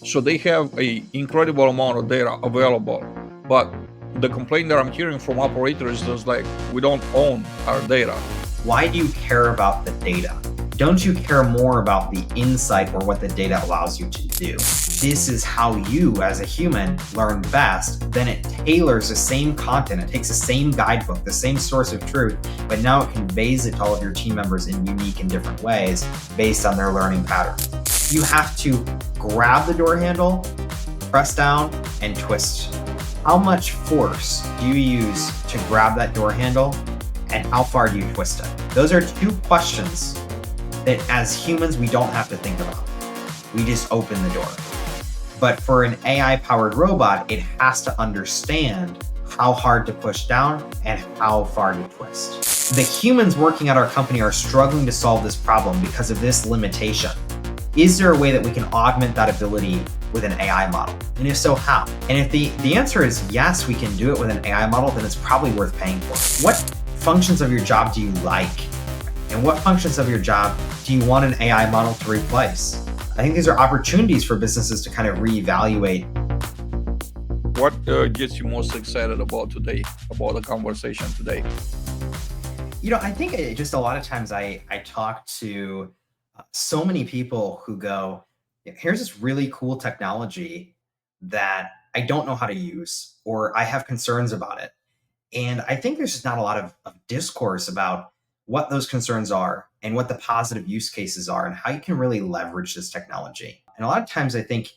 So they have a incredible amount of data available, but the complaint that I'm hearing from operators is like, we don't own our data. Why do you care about the data? Don't you care more about the insight or what the data allows you to do? This is how you, as a human, learn best. Then it tailors the same content. It takes the same guidebook, the same source of truth, but now it conveys it to all of your team members in unique and different ways based on their learning pattern. You have to grab the door handle, press down, and twist. How much force do you use to grab that door handle, and how far do you twist it? Those are two questions that as humans, we don't have to think about. We just open the door. But for an AI powered robot, it has to understand how hard to push down and how far to twist. The humans working at our company are struggling to solve this problem because of this limitation. Is there a way that we can augment that ability with an AI model? And if so, how? And if the answer is yes, we can do it with an AI model, then it's probably worth paying for. What functions of your job do you like? And what functions of your job do you want an AI model to replace? I think these are opportunities for businesses to kind of reevaluate. What gets you most excited about today, about the conversation today? I think just a lot of times I talk to so many people who go, here's this really cool technology that I don't know how to use, or I have concerns about it. And I think there's just not a lot of discourse about what those concerns are and what the positive use cases are and how you can really leverage this technology. And a lot of times I think,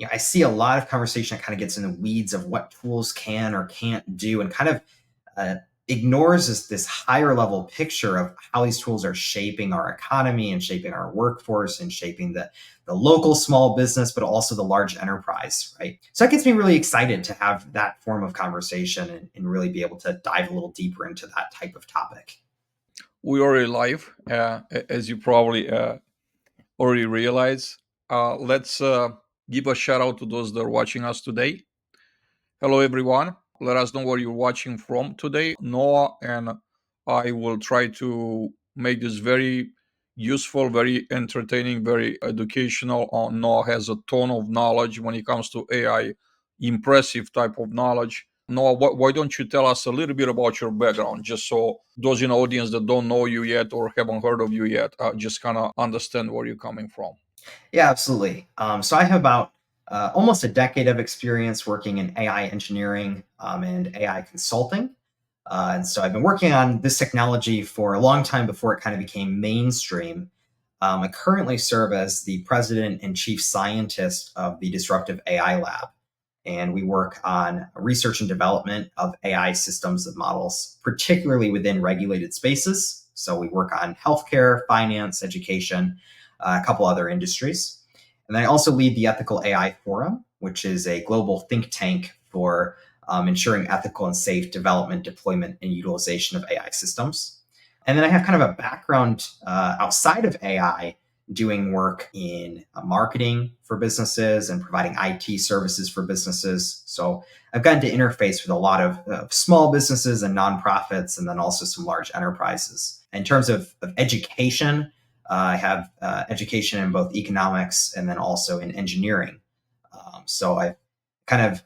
I see a lot of conversation that kind of gets in the weeds of what tools can or can't do and kind of uh, ignores this higher level picture of how these tools are shaping our economy and shaping our workforce and shaping the local small business, but also the large enterprise, right? So that gets me really excited to have that form of conversation and really be able to dive a little deeper into that type of topic. We already live, as you probably already realize. Let's give a shout out to those that are watching us today. Hello, everyone. Let us know where you're watching from today. Noah and I will try to make this very useful, very entertaining, very educational. Noah has a ton of knowledge when it comes to AI, impressive type of knowledge. Noah, why don't you tell us a little bit about your background, just so those in the audience that don't know you yet or haven't heard of you yet, just kind of understand where you're coming from. Yeah, absolutely. So I have about almost a decade of experience working in AI engineering and AI consulting. And so I've been working on this technology for a long time before it kind of became mainstream. I currently serve as the president and chief scientist of the Disruptive AI Lab. And we work on research and development of AI systems and models, particularly within regulated spaces. So we work on healthcare, finance, education, a couple other industries. And then I also lead the Ethical AI Forum, which is a global think tank for ensuring ethical and safe development, deployment, and utilization of AI systems. And then I have kind of a background outside of AI doing work in marketing for businesses and providing IT services for businesses. So I've gotten to interface with a lot of small businesses and nonprofits, and then also some large enterprises. In terms of education, I have education in both economics and then also in engineering. So I've kind of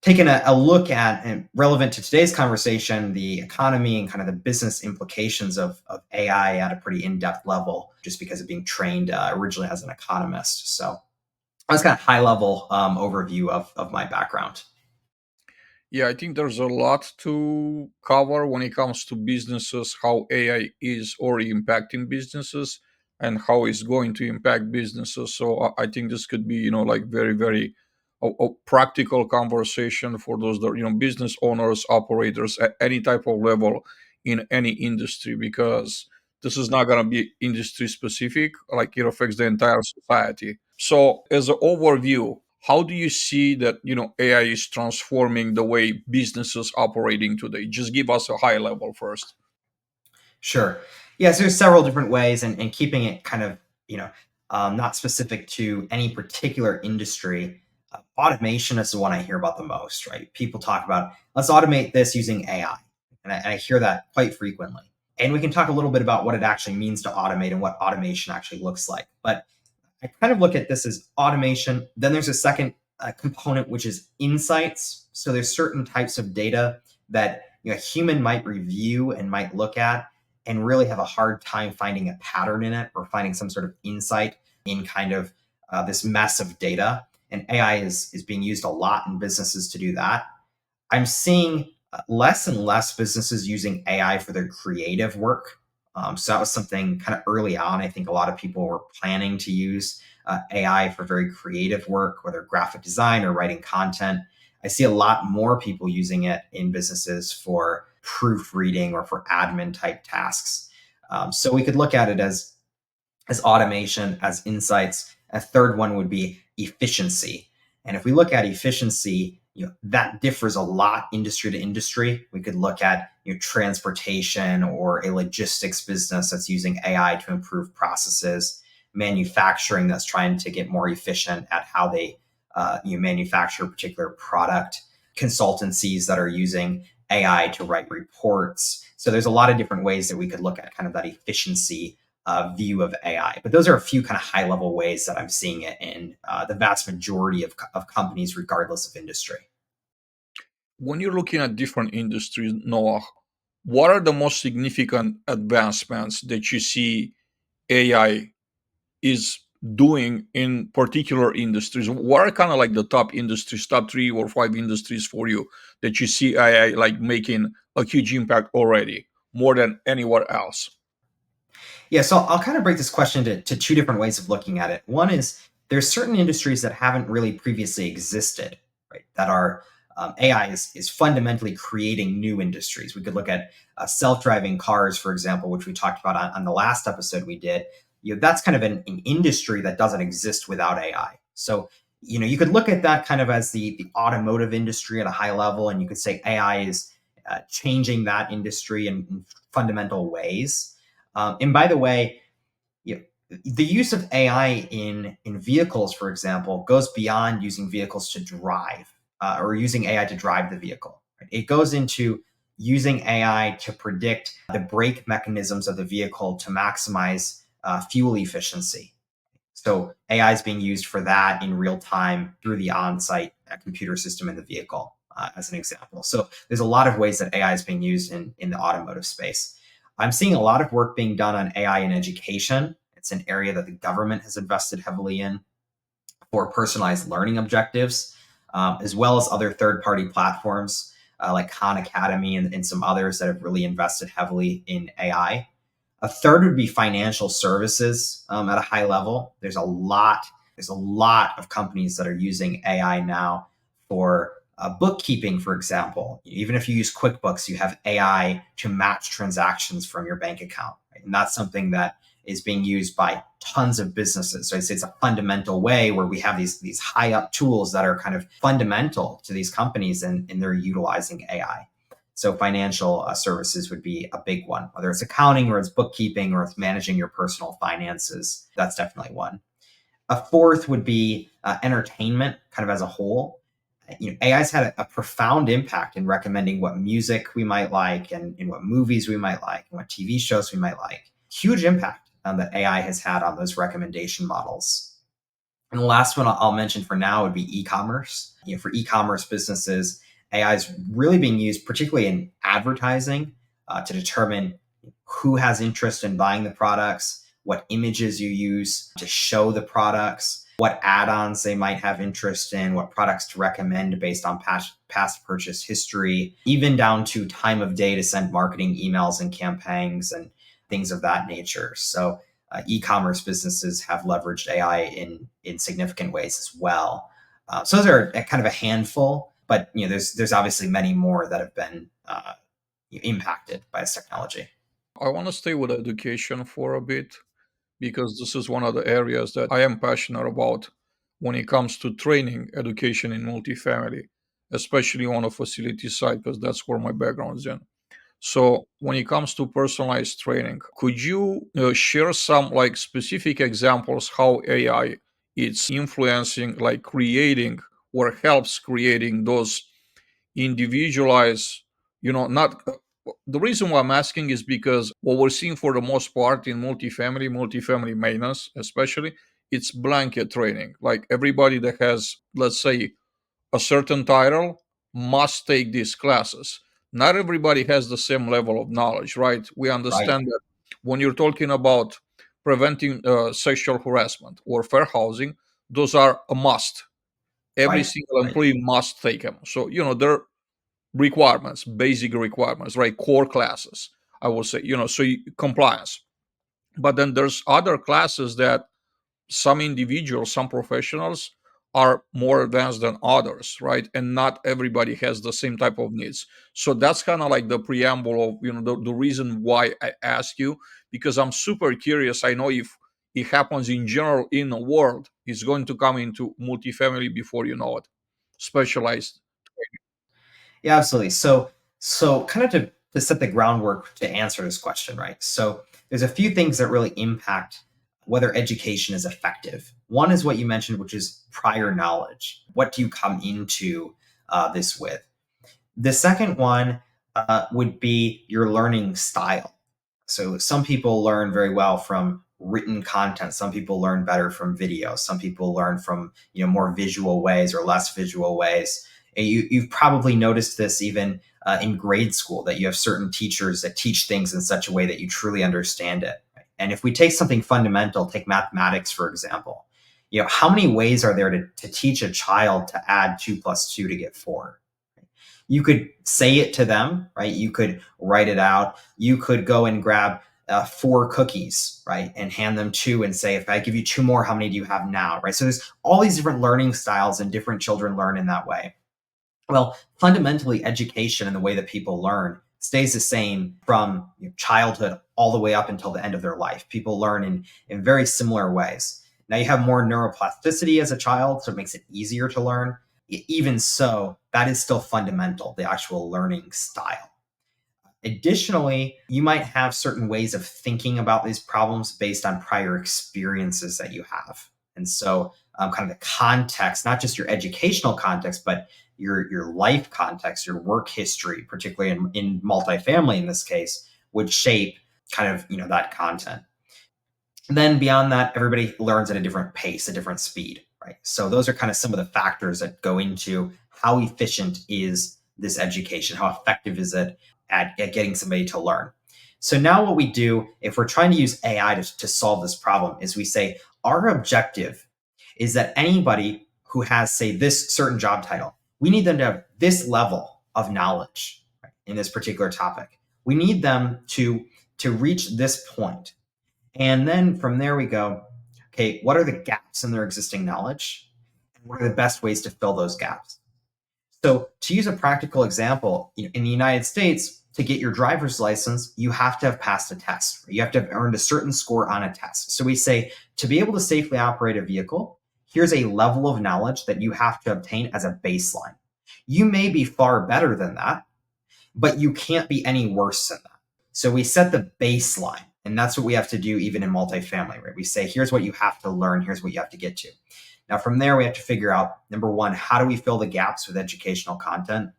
taken a look at, and relevant to today's conversation, the economy and kind of the business implications of AI at a pretty in-depth level, just because of being trained originally as an economist. So that's kind of high level overview of my background. Yeah, I think there's a lot to cover when it comes to businesses, how AI is already impacting businesses and how it's going to impact businesses. So I think this could be, like very, very a practical conversation for those that, business owners, operators at any type of level in any industry, because this is not going to be industry specific, like it affects the entire society. So as an overview, how do you see that AI is transforming the way businesses operating today? Just give us a high level first. Sure. Yes, there's several different ways, and keeping it kind of, not specific to any particular industry. Automation is the one I hear about the most, right? People talk about, let's automate this using AI. And I hear that quite frequently. And we can talk a little bit about what it actually means to automate and what automation actually looks like. But I kind of look at this as automation. Then there's a second component, which is insights. So there's certain types of data that a human might review and might look at and really have a hard time finding a pattern in it or finding some sort of insight in kind of this mess of data. And AI is being used a lot in businesses to do that. I'm seeing less and less businesses using AI for their creative work. So that was something kind of early on. I think a lot of people were planning to use AI for very creative work, whether graphic design or writing content. I see a lot more people using it in businesses for proofreading or for admin type tasks. So we could look at it as automation, as insights. A third one would be efficiency. And if we look at efficiency, that differs a lot industry to industry. We could look at transportation or a logistics business that's using AI to improve processes, manufacturing that's trying to get more efficient at how they manufacture a particular product, consultancies that are using AI to write reports. So there's a lot of different ways that we could look at kind of that efficiency view of AI. But those are a few kind of high level ways that I'm seeing it in the vast majority of companies, regardless of industry. When you're looking at different industries, Noah, what are the most significant advancements that you see AI is doing in particular industries? What are kind of like the top industries, top 3 or 5 industries for you that you see AI like making a huge impact already, more than anywhere else? Yeah, so I'll kind of break this question to two different ways of looking at it. One is there's certain industries that haven't really previously existed, right? That are AI is fundamentally creating new industries. We could look at self-driving cars, for example, which we talked about on the last episode we did. That's kind of an industry that doesn't exist without AI. So you could look at that kind of as the automotive industry at a high level, and you could say AI is changing that industry in fundamental ways. And by the way, you the use of AI in vehicles, for example, goes beyond using vehicles to drive or using AI to drive the vehicle. Right? It goes into using AI to predict the brake mechanisms of the vehicle to maximize fuel efficiency. So AI is being used for that in real time through the on-site computer system in the vehicle, as an example. So there's a lot of ways that AI is being used in the automotive space. I'm seeing a lot of work being done on AI in education. It's an area that the government has invested heavily in for personalized learning objectives, as well as other third-party platforms like Khan Academy and some others that have really invested heavily in AI. A third would be financial services at a high level. There's a lot of companies that are using AI now for bookkeeping, for example. Even if you use QuickBooks, you have AI to match transactions from your bank account. Right? And that's something that is being used by tons of businesses. So I'd say it's a fundamental way where we have these high up tools that are kind of fundamental to these companies, and they're utilizing AI. So financial services would be a big one, whether it's accounting or it's bookkeeping or it's managing your personal finances. That's definitely one. A fourth would be entertainment, kind of as a whole. AI's had a profound impact in recommending what music we might like and in what movies we might like and what TV shows we might like. Huge impact that AI has had on those recommendation models. And the last one I'll mention for now would be e-commerce. For e-commerce businesses, AI is really being used, particularly in advertising, to determine who has interest in buying the products, what images you use to show the products, what add-ons they might have interest in, what products to recommend based on past purchase history, even down to time of day to send marketing emails and campaigns and things of that nature. So e-commerce businesses have leveraged AI in significant ways as well. So those are kind of a handful, but there's obviously many more that have been impacted by this technology. I want to stay with education for a bit because this is one of the areas that I am passionate about when it comes to training education in multifamily, especially on a facility side, because that's where my background is in. So when it comes to personalized training, could you share some like specific examples how AI is influencing, like creating or helps creating those individualized, not the reason why I'm asking is because what we're seeing for the most part in multifamily maintenance, especially, it's blanket training. Like everybody that has, let's say, a certain title must take these classes. Not everybody has the same level of knowledge, right? We Right. understand that when you're talking about preventing sexual harassment or fair housing, those are a must. Every Right. single Right. employee must take them. So, they're requirements, basic requirements, right? Core classes, I will say, so compliance. But then there's other classes that some individuals, some professionals are more advanced than others, right? And not everybody has the same type of needs. So that's kind of like the preamble of, the reason why I ask you, because I'm super curious. I know if it happens in general in the world, it's going to come into multifamily before you know it. Specialized. Yeah, absolutely. So kind of to set the groundwork to answer this question, right? So there's a few things that really impact whether education is effective. One is what you mentioned, which is prior knowledge. What do you come into this with? The second one would be your learning style. So some people learn very well from written content. Some people learn better from video. Some people learn from more visual ways or less visual ways. And you've probably noticed this even in grade school, that you have certain teachers that teach things in such a way that you truly understand it. And if we take something fundamental, take mathematics for example, how many ways are there to teach a child to add 2 plus 2 to get 4? You could say it to them, right? You could write it out. You could go and grab 4 cookies, right? And hand them 2 and say, if I give you 2 more, how many do you have now, right? So there's all these different learning styles and different children learn in that way. Well, fundamentally, education and the way that people learn stays the same from childhood all the way up until the end of their life. People learn in very similar ways. Now, you have more neuroplasticity as a child, so it makes it easier to learn. Even so, that is still fundamental, the actual learning style. Additionally, you might have certain ways of thinking about these problems based on prior experiences that you have. And so, kind of the context, not just your educational context, but your life context, your work history, particularly in multifamily in this case, would shape kind of that content. And then beyond that, everybody learns at a different pace, a different speed, right? So those are kind of some of the factors that go into how efficient is this education, how effective is it at getting somebody to learn. So now what we do, if we're trying to use AI to solve this problem, is we say our objective is that anybody who has, say, this certain job title, we need them to have this level of knowledge, right, in this particular topic. We need them to reach this point. And then from there we go, okay, what are the gaps in their existing knowledge? And what are the best ways to fill those gaps? So to use a practical example, in the United States, to get your driver's license, you have to have passed a test. You have to have earned a certain score on a test. So we say, to be able to safely operate a vehicle, here's a level of knowledge that you have to obtain as a baseline. You may be far better than that, but you can't be any worse than that. So we set the baseline, and that's what we have to do even in multifamily, right? We say, here's what you have to learn, here's what you have to get to. Now, from there, we have to figure out, number one, how do we fill the gaps with educational content?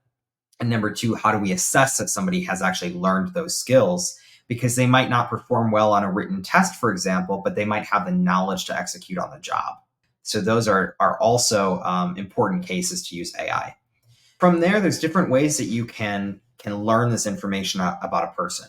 And number two, how do we assess that somebody has actually learned those skills? Because they might not perform well on a written test, for example, but they might have the knowledge to execute on the job. So those are also important cases to use AI. From there, there's different ways that you can learn this information about a person.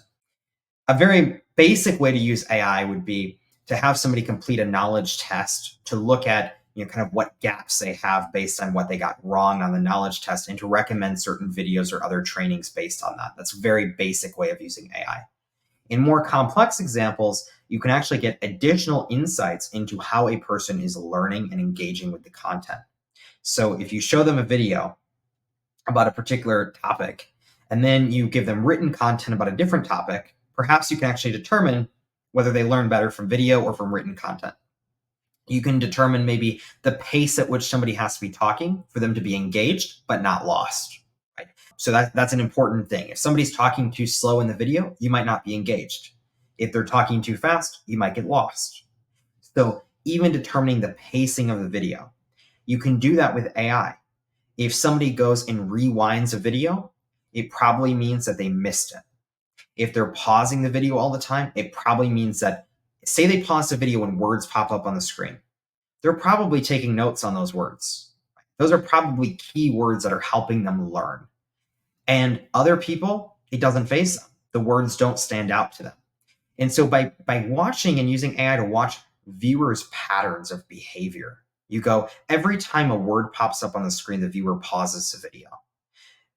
A very basic way to use AI would be to have somebody complete a knowledge test to look at kind of what gaps they have based on what they got wrong on the knowledge test, and to recommend certain videos or other trainings based on that. That's a very basic way of using AI. In more complex examples, you can actually get additional insights into how a person is learning and engaging with the content. So if you show them a video about a particular topic, and then you give them written content about a different topic, perhaps you can actually determine whether they learn better from video or from written content. You can determine maybe the pace at which somebody has to be talking for them to be engaged, but not lost. Right? So that's an important thing. If somebody's talking too slow in the video, you might not be engaged. If they're talking too fast, you might get lost. So even determining the pacing of the video, you can do that with AI. If somebody goes and rewinds a video, it probably means that they missed it. If they're pausing the video all the time, it probably means that, say they pause the video when words pop up on the screen. they're probably taking notes on those words. Those are probably key words that are helping them learn. And other people, it doesn't faze them. The words don't stand out to them. And so by watching and using AI to watch viewers' patterns of behavior, you go, every time a word pops up on the screen, the viewer pauses the video.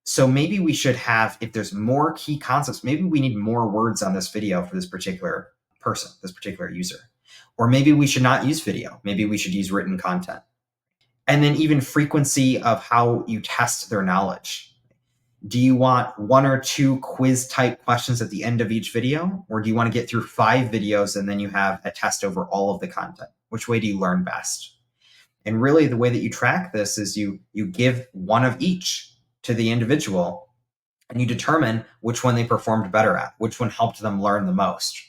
So maybe we should have, if there's more key concepts, maybe we need more words on this video for this particular person, this particular user. Or maybe we should not use video. Maybe we should use written content. And then even frequency of how you test their knowledge. Do you want 1 or 2 quiz type questions at the end of each video? Or do you want to get through 5 videos and then you have a test over all of the content? Which way do you learn best? And really the way that you track this is you give one of each to the individual and you determine which one they performed better at, which one helped them learn the most.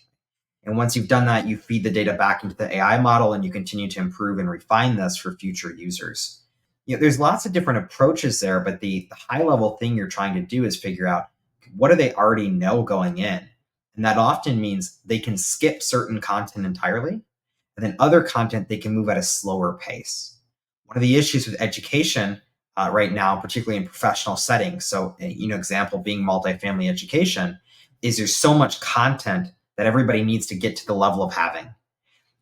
And once you've done that, you feed the data back into the AI model and you continue to improve and refine this for future users. There's lots of different approaches there, but the high level thing you're trying to do is figure out what do they already know going in? And that often means they can skip certain content entirely, and then other content they can move at a slower pace. One of the issues with education right now, particularly in professional settings, so example being multifamily education, is there's so much content that everybody needs to get to the level of having.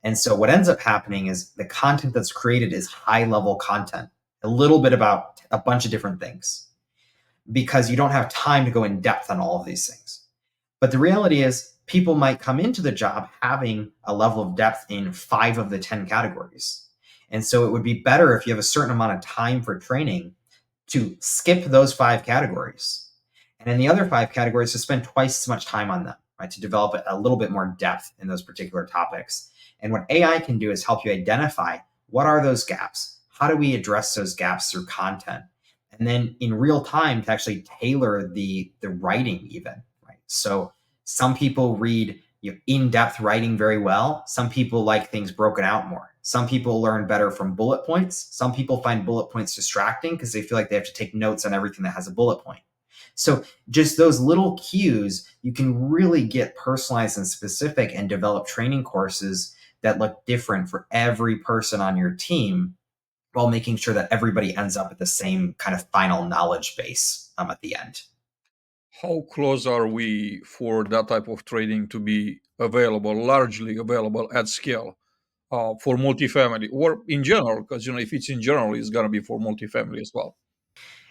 And so what ends up happening is the content that's created is high level content, a little bit about a bunch of different things, because you don't have time to go in depth on all of these things. But the reality is people might come into the job having a level of depth in 5 of the 10 categories. And so it would be better if you have a certain amount of time for training to skip those 5 categories. And in the other 5 categories, to spend twice as much time on them, right? To develop a little bit more depth in those particular topics. And what AI can do is help you identify what are those gaps? How do we address those gaps through content? And then in real time to actually tailor the writing even, right? So some people read in-depth writing very well. Some people like things broken out more. Some people learn better from bullet points. Some people find bullet points distracting because they feel like they have to take notes on everything that has a bullet point. So just those little cues, you can really get personalized and specific and develop training courses that look different for every person on your team, while making sure that everybody ends up at the same kind of final knowledge base at the end. How close are we for that type of training to be available, largely available at scale for multifamily or in general? Because if it's in general, it's going to be for multifamily as well.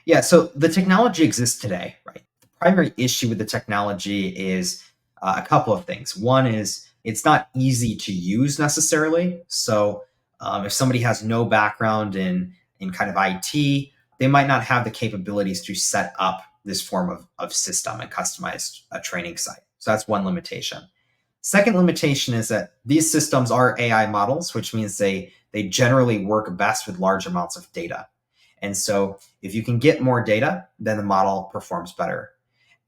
Yeah, so the technology exists today, right? The primary issue with the technology is a couple of things. One is it's not easy to use necessarily. So if somebody has no background in kind of IT, they might not have the capabilities to set up this form of system and customized a training site. So that's one limitation. Second limitation is that these systems are AI models, which means they generally work best with large amounts of data. And so if you can get more data, then the model performs better.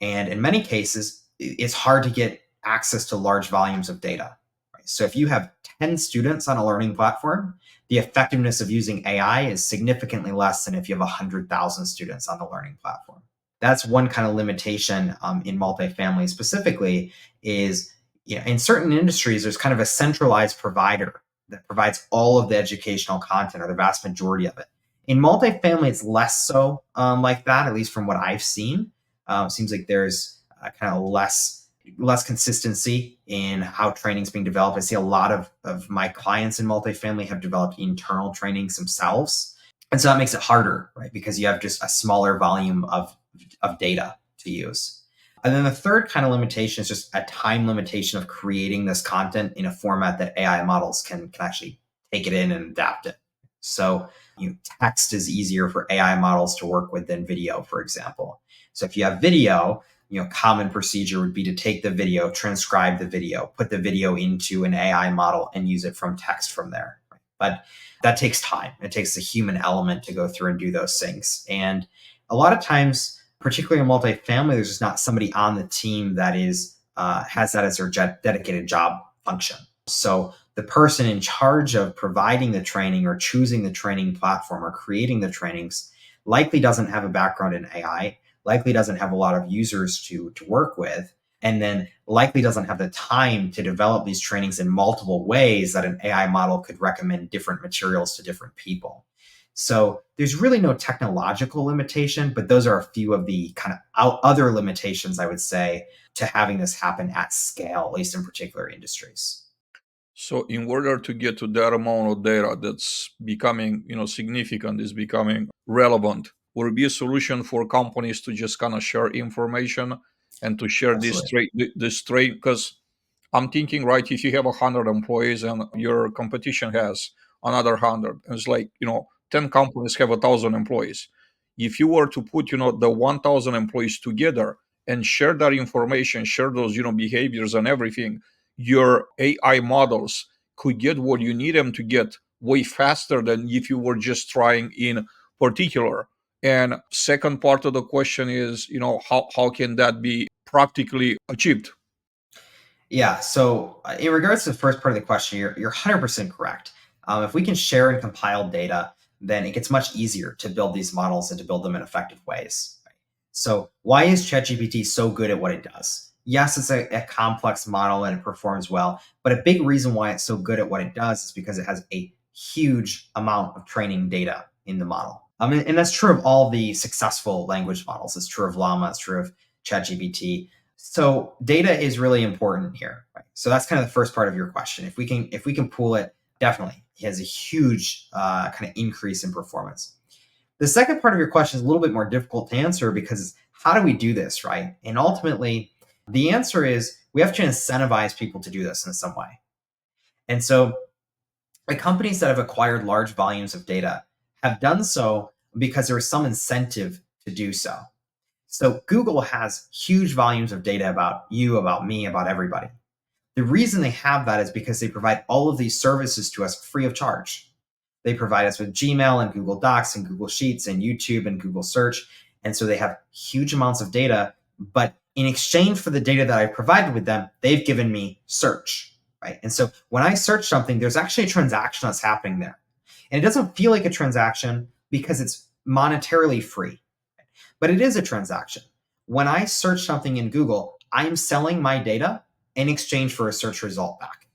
And in many cases, it's hard to get access to large volumes of data. Right? So if you have 10 students on a learning platform, the effectiveness of using AI is significantly less than if you have 100,000 students on the learning platform. That's one kind of limitation in multifamily specifically is, in certain industries, there's kind of a centralized provider that provides all of the educational content or the vast majority of it. In multifamily, it's less so like that, at least from what I've seen. Seems like there's kind of less consistency in how training's being developed. I see a lot of my clients in multifamily have developed internal trainings themselves. And so that makes it harder, right? Because you have just a smaller volume of data to use. And then the third kind of limitation is just a time limitation of creating this content in a format that AI models can actually take it in and adapt it. So text is easier for AI models to work with than video, for example. So if you have video, common procedure would be to take the video, transcribe the video, put the video into an AI model and use it from text from there. But that takes time. It takes a human element to go through and do those things. And a lot of times, particularly in multifamily, there's just not somebody on the team that has that as their dedicated job function. So the person in charge of providing the training or choosing the training platform or creating the trainings likely doesn't have a background in AI, likely doesn't have a lot of users to work with. and then likely doesn't have the time to develop these trainings in multiple ways that an AI model could recommend different materials to different people. So there's really no technological limitation, but those are a few of the kind of other limitations, I would say, to having this happen at scale, at least in particular industries. So in order to get to that amount of data that's becoming, significant, is becoming relevant, would it be a solution for companies to just kind of share information and to share Absolutely. this straight? Because I'm thinking, right, if you have 100 employees and your competition has another 100, and it's like, 10 companies have 1,000 employees. If you were to put, the 1,000 employees together and share that information, share those, behaviors and everything, your AI models could get what you need them to get way faster than if you were just trying in particular. And second part of the question is, how can that be practically achieved? Yeah. So, in regards to the first part of the question, you're 100% correct. If we can share and compile data, then it gets much easier to build these models and to build them in effective ways. Right? So, why is ChatGPT so good at what it does? Yes, it's a complex model and it performs well, but a big reason why it's so good at what it does is because it has a huge amount of training data in the model. And that's true of all the successful language models. It's true of Llama. It's true of ChatGPT. So data is really important here. Right? So that's kind of the first part of your question. If we can pool it, definitely it has a huge kind of increase in performance. The second part of your question is a little bit more difficult to answer because how do we do this, right? And ultimately, the answer is we have to incentivize people to do this in some way. And so the companies that have acquired large volumes of data have done so because there is some incentive to do so. So Google has huge volumes of data about you, about me, about everybody. The reason they have that is because they provide all of these services to us free of charge. They provide us with Gmail and Google Docs and Google Sheets and YouTube and Google Search. And so they have huge amounts of data, but in exchange for the data that I provided with them, they've given me search, right? And so when I search something, there's actually a transaction that's happening there. And it doesn't feel like a transaction because it's monetarily free, but it is a transaction. When I search something in Google, I'm selling my data in exchange for a search result back.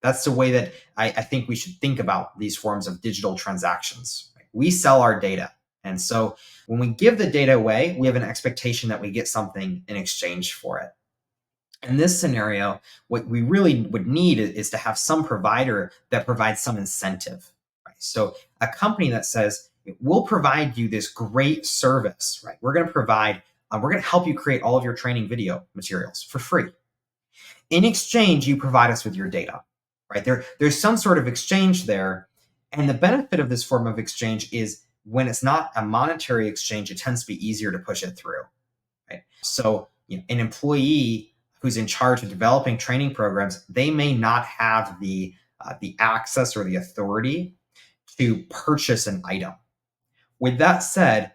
That's the way that I think we should think about these forms of digital transactions. We sell our data. And so when we give the data away, we have an expectation that we get something in exchange for it. In this scenario, what we really would need is to have some provider that provides some incentive. Right? So a company that says, we'll provide you this great service, right? We're going to help you create all of your training video materials for free. In exchange, you provide us with your data, right? There's some sort of exchange there. And the benefit of this form of exchange is when it's not a monetary exchange, it tends to be easier to push it through, right? So an employee who's in charge of developing training programs, they may not have the access or the authority to purchase an item. With that said,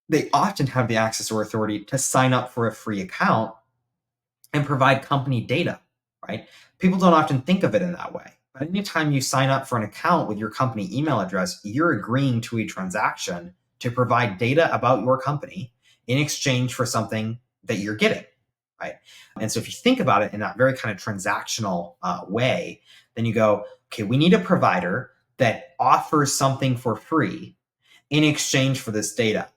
they often have the access or authority to sign up for a free account and provide company data, right? People don't often think of it in that way. But anytime you sign up for an account with your company email address, you're agreeing to a transaction to provide data about your company in exchange for something that you're getting, right? And so if you think about it in that very kind of transactional way, then you go, okay, we need a provider that offers something for free in exchange for this data.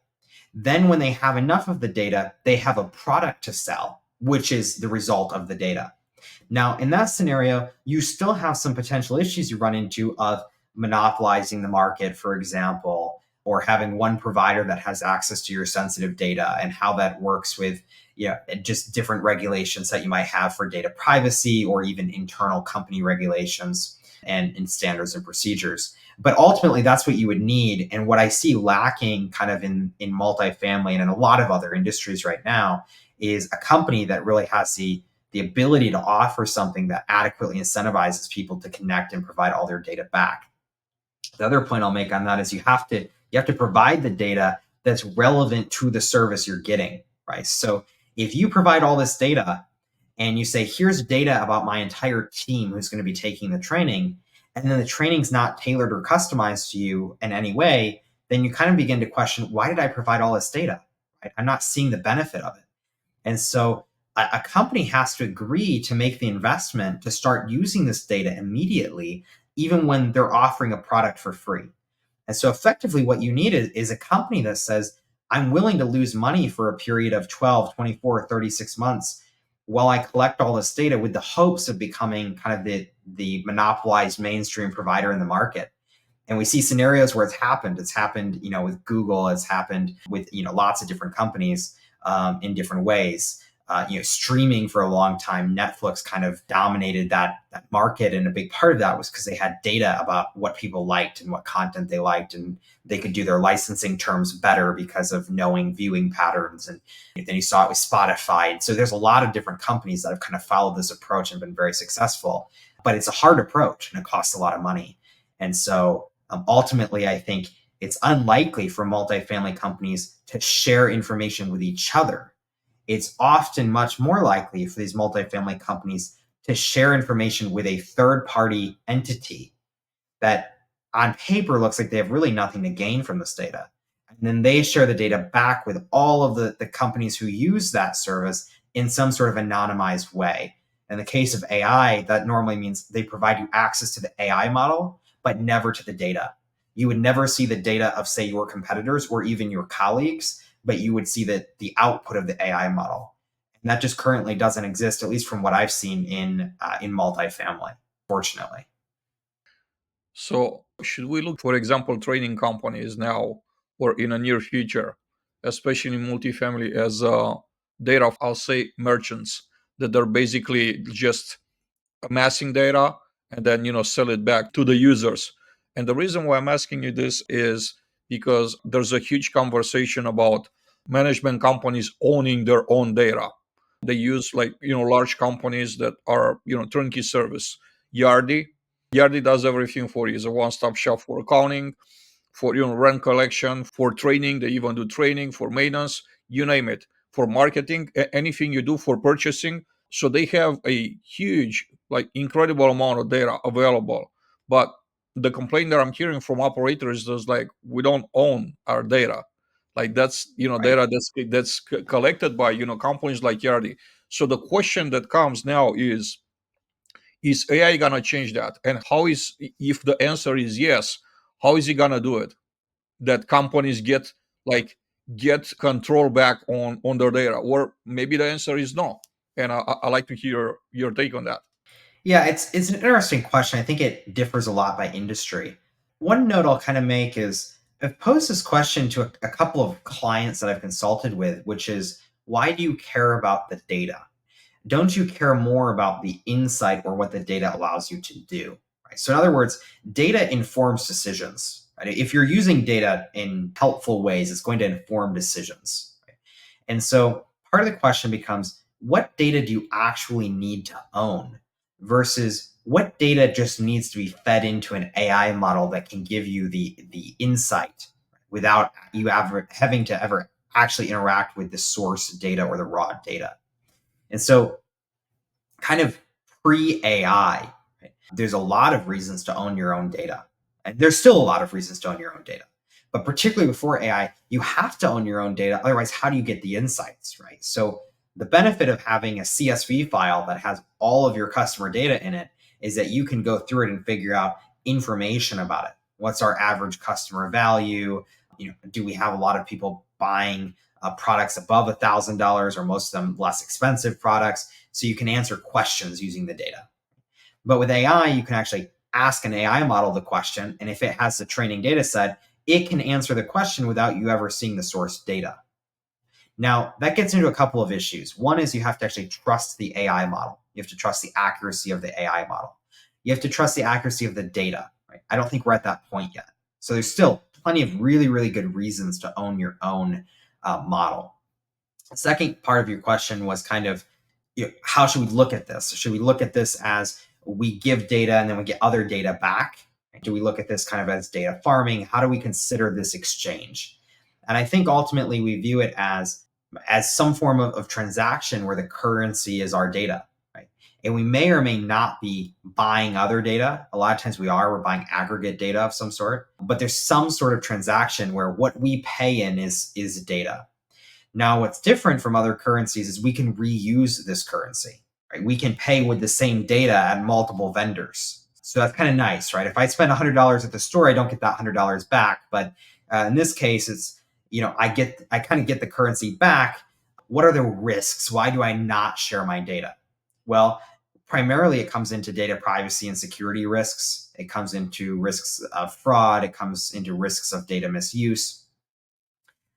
Then when they have enough of the data, they have a product to sell, which is the result of the data. Now, in that scenario, you still have some potential issues you run into of monopolizing the market, for example, or having one provider that has access to your sensitive data and how that works with just different regulations that you might have for data privacy or even internal company regulations and standards and procedures. But ultimately, that's what you would need. And what I see lacking kind of in multifamily and in a lot of other industries right now is a company that really has the ability to offer something that adequately incentivizes people to connect and provide all their data back. The other point I'll make on that is you have to provide the data that's relevant to the service you're getting, right? So if you provide all this data and you say, here's data about my entire team who's going to be taking the training, and then the training's not tailored or customized to you in any way, then you kind of begin to question, why did I provide all this data? Right? I'm not seeing the benefit of it. And so a company has to agree to make the investment to start using this data immediately, even when they're offering a product for free. And so effectively what you need is a company that says, I'm willing to lose money for a period of 12, 24, 36 months while I collect all this data with the hopes of becoming kind of the monopolized mainstream provider in the market. And we see scenarios where it's happened. It's happened, with Google. It's happened with, lots of different companies in different ways. Streaming for a long time, Netflix kind of dominated that market, and a big part of that was because they had data about what people liked and what content they liked, and they could do their licensing terms better because of knowing viewing patterns. And then you saw it with Spotify. So there's a lot of different companies that have kind of followed this approach and been very successful, but it's a hard approach and it costs a lot of money. And so ultimately, I think it's unlikely for multifamily companies to share information with each other. It's often much more likely for these multifamily companies to share information with a third party entity that on paper looks like they have really nothing to gain from this data. And then they share the data back with all of the companies who use that service in some sort of anonymized way. In the case of AI, that normally means they provide you access to the AI model, but never to the data. You would never see the data of, say, your competitors or even your colleagues, but you would see the output of the AI model. And that just currently doesn't exist, at least from what I've seen in multifamily, fortunately. So, should we look, for example, training companies now or in a near future, especially in multifamily, as data, I'll say, merchants that are basically just amassing data and then sell it back to the users? And the reason why I'm asking you this is because there's a huge conversation about management companies owning their own data. They use, like, large companies that are turnkey service. Yardi does everything for you. It's a one-stop shop for accounting, for rent collection, for training. They even do training, for maintenance, you name it, for marketing, anything you do, for purchasing. So they have a huge, like, incredible amount of data available. But the complaint that I'm hearing from operators is like, we don't own our data. Like, that's Right. data that's collected by companies like Yardi. So the question that comes now is AI gonna change that? And how is, if the answer is yes, how is he gonna do it? That companies get control back on their data, or maybe the answer is no. And I like to hear your take on that. Yeah, it's an interesting question. I think it differs a lot by industry. One note I'll kind of make is I've posed this question to a couple of clients that I've consulted with, which is, why do you care about the data? Don't you care more about the insight or what the data allows you to do? Right? So in other words, data informs decisions. Right? If you're using data in helpful ways, it's going to inform decisions. Right? And so part of the question becomes, what data do you actually need to own versus what data just needs to be fed into an AI model that can give you the insight without you ever having to ever actually interact with the source data or the raw data. And so kind of pre-AI, right, there's a lot of reasons to own your own data. And there's still a lot of reasons to own your own data. But particularly before AI, you have to own your own data. Otherwise, how do you get the insights, right? So the benefit of having a CSV file that has all of your customer data in it is that you can go through it and figure out information about it. What's our average customer value? Do we have a lot of people buying products above $1,000, or most of them less expensive products? So you can answer questions using the data. But with AI, you can actually ask an AI model the question, and if it has the training data set, it can answer the question without you ever seeing the source data. Now, that gets into a couple of issues. One is you have to actually trust the AI model. You have to trust the accuracy of the AI model. You have to trust the accuracy of the data. Right? I don't think we're at that point yet. So there's still plenty of really, really good reasons to own your own model. The second part of your question was kind of, how should we look at this? Should we look at this as we give data and then we get other data back? Do we look at this kind of as data farming? How do we consider this exchange? And I think ultimately we view it as some form of transaction where the currency is our data, right? And we may or may not be buying other data. A lot of times we're buying aggregate data of some sort, but there's some sort of transaction where what we pay in is data. Now, what's different from other currencies is we can reuse this currency, right? We can pay with the same data at multiple vendors. So that's kind of nice, right? If I spend $100 at the store, I don't get that $100 back. But in this case, it's, I kind of get the currency back. What are the risks? Why do I not share my data? Well, primarily it comes into data privacy and security risks. It comes into risks of fraud. It comes into risks of data misuse.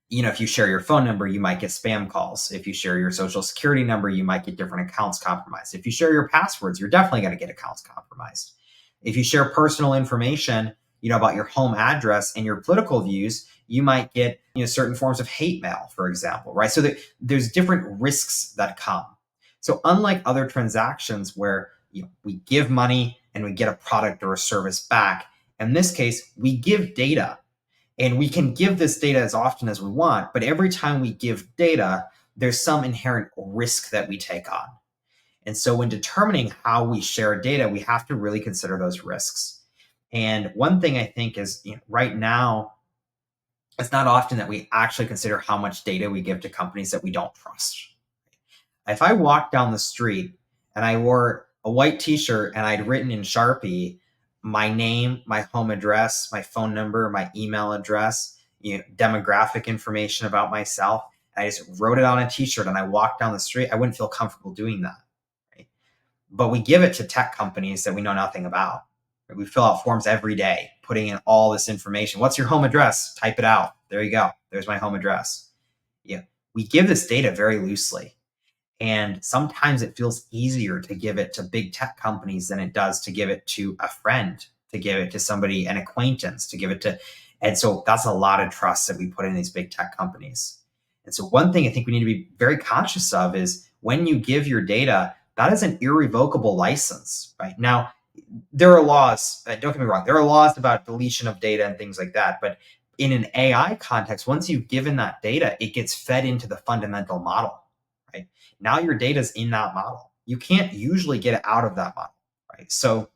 If you share your phone number, you might get spam calls. If you share your social security number, you might get different accounts compromised. If you share your passwords, you're definitely going to get accounts compromised. If you share personal information, about your home address and your political views, you might get, certain forms of hate mail, for example, right? So there's different risks that come. So unlike other transactions where we give money and we get a product or a service back, in this case, we give data. And we can give this data as often as we want, but every time we give data, there's some inherent risk that we take on. And so when determining how we share data, we have to really consider those risks. And one thing I think is, right now, it's not often that we actually consider how much data we give to companies that we don't trust. If I walked down the street and I wore a white t-shirt and I'd written in Sharpie my name, my home address, my phone number, my email address, demographic information about myself, and I just wrote it on a t-shirt and I walked down the street, I wouldn't feel comfortable doing that. Right? But we give it to tech companies that we know nothing about. Right? We fill out forms every day, putting in all this information. What's your home address? Type it out. There you go. There's my home address. We give this data very loosely. And sometimes it feels easier to give it to big tech companies than it does to give it to a friend, to give it to somebody, an acquaintance, to give it to. And so that's a lot of trust that we put in these big tech companies. And so one thing I think we need to be very conscious of is when you give your data, that is an irrevocable license, right? Now, there are laws, don't get me wrong, there are laws about deletion of data and things like that. But in an AI context, once you've given that data, it gets fed into the fundamental model. Now your data is in that model. You can't usually get it out of that model, right? So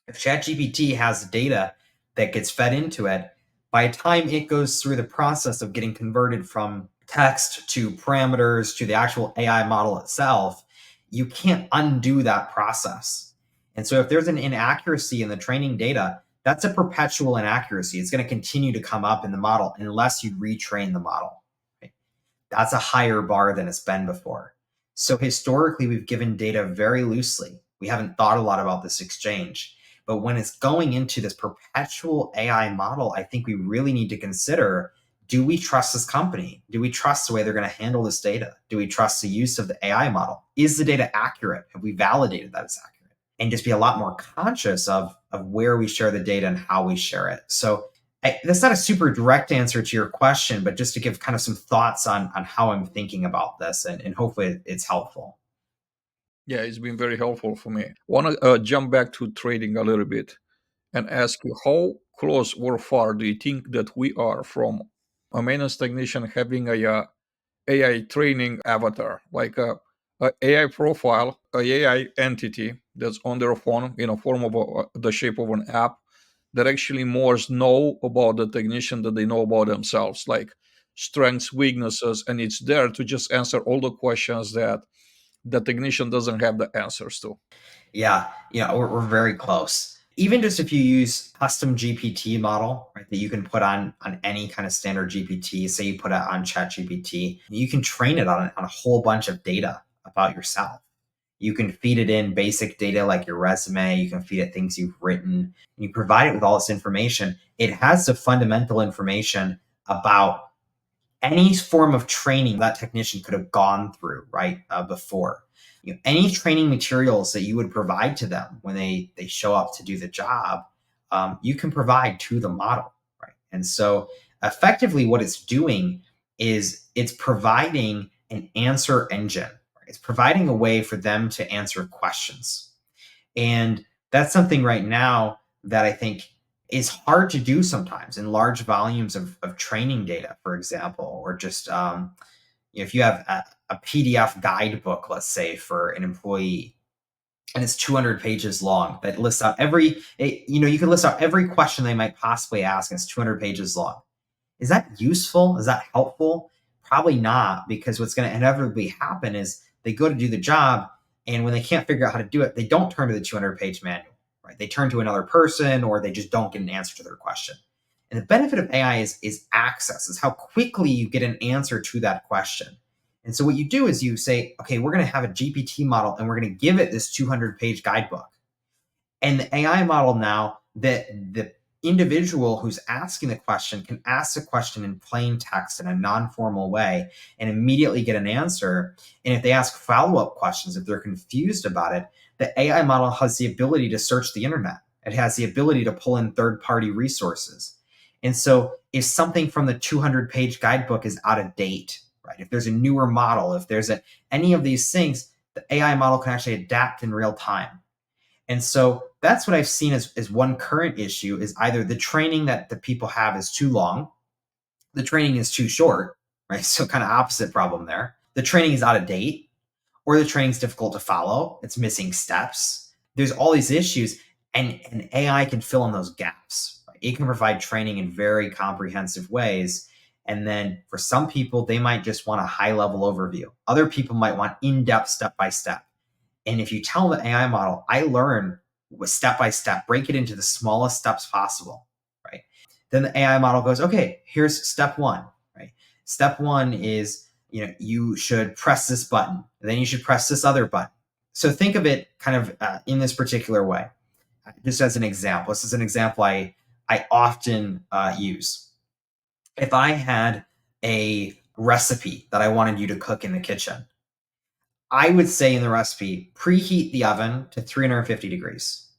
if ChatGPT has data that gets fed into it, by the time it goes through the process of getting converted from text to parameters to the actual AI model itself, you can't undo that process. And so if there's an inaccuracy in the training data, that's a perpetual inaccuracy. It's going to continue to come up in the model unless you retrain the model. Right? That's a higher bar than it's been before. So historically, we've given data very loosely. We haven't thought a lot about this exchange. But when it's going into this perpetual AI model, I think we really need to consider, do we trust this company? Do we trust the way they're going to handle this data? Do we trust the use of the AI model? Is the data accurate? Have we validated that it's accurate? And just be a lot more conscious of where we share the data and how we share it. So that's not a super direct answer to your question, but just to give kind of some thoughts on how I'm thinking about this, and hopefully it's helpful. Yeah, it's been very helpful for me. Want to jump back to trading a little bit and ask you, how close or far do you think that we are from a maintenance technician having a AI training avatar, like a AI profile, a AI entity that's on their phone in a form of the shape of an app that actually more know about the technician than they know about themselves, like strengths, weaknesses, and it's there to just answer all the questions that the technician doesn't have the answers to. Yeah, we're very close. Even just if you use custom GPT model, right, that you can put on any kind of standard GPT, say you put it on ChatGPT, you can train it on a whole bunch of data about yourself. You can feed it in basic data like your resume. You can feed it things you've written. You provide it with all this information. It has the fundamental information about any form of training that technician could have gone through, right, before. Any training materials that you would provide to them when they show up to do the job, you can provide to the model, right? And so effectively what it's doing is it's providing an answer engine. Right? It's providing a way for them to answer questions. And that's something right now that I think is hard to do sometimes in large volumes of training data, for example, or just if you have a PDF guidebook, let's say, for an employee, and it's 200 pages long that lists out you can list out every question they might possibly ask, and it's 200 pages long. Is that useful? Is that helpful? Probably not, because what's going to inevitably happen is they go to do the job, and when they can't figure out how to do it, they don't turn to the 200-page manual, right? They turn to another person, or they just don't get an answer to their question. And the benefit of AI is access, is how quickly you get an answer to that question. And so what you do is you say, okay, we're going to have a GPT model, and we're going to give it this 200-page guidebook. And the AI model now, that the individual who's asking the question can ask the question in plain text in a non-formal way and immediately get an answer. And if they ask follow-up questions, if they're confused about it, the AI model has the ability to search the internet. It has the ability to pull in third-party resources. And so if something from the 200-page guidebook is out of date, right? If there's a newer model, if there's any of these things, the AI model can actually adapt in real time. And so that's what I've seen as one current issue, is either the training that the people have is too long, the training is too short, right? So kind of opposite problem there. The training is out of date, or the training is difficult to follow. It's missing steps. There's all these issues, and AI can fill in those gaps. Right? It can provide training in very comprehensive ways. And then for some people, they might just want a high level overview. Other people might want in-depth step-by-step. And if you tell the AI model, I learn step by step, break it into the smallest steps possible, right? Then the AI model goes, okay, here's step one, right? Step one is, you should press this button, and then you should press this other button. So think of it kind of in this particular way. Just as an example, this is an example I often use. If I had a recipe that I wanted you to cook in the kitchen, I would say in the recipe, preheat the oven to 350 degrees.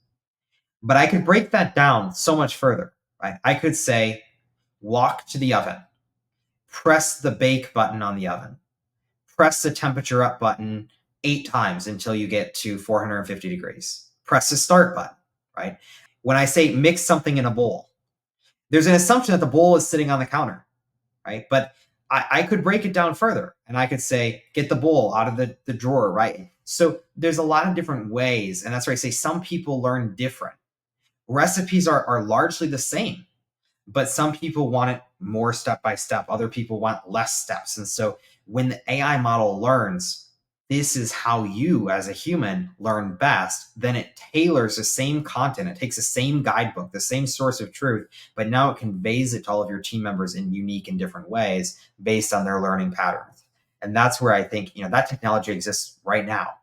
But I could break that down so much further, right? I could say, walk to the oven, press the bake button on the oven, press the temperature up button 8 times until you get to 450 degrees, press the start button, right? When I say mix something in a bowl, there's an assumption that the bowl is sitting on the counter, right? But I could break it down further, and I could say, get the bowl out of the drawer, right? So there's a lot of different ways, and that's why I say some people learn different. Recipes are largely the same, but some people want it more step by step. Other people want less steps. And so when the AI model learns, this is how you as a human learn best, then it tailors the same content. It takes the same guidebook, the same source of truth, but now it conveys it to all of your team members in unique and different ways based on their learning patterns. And that's where I think, that technology exists right now.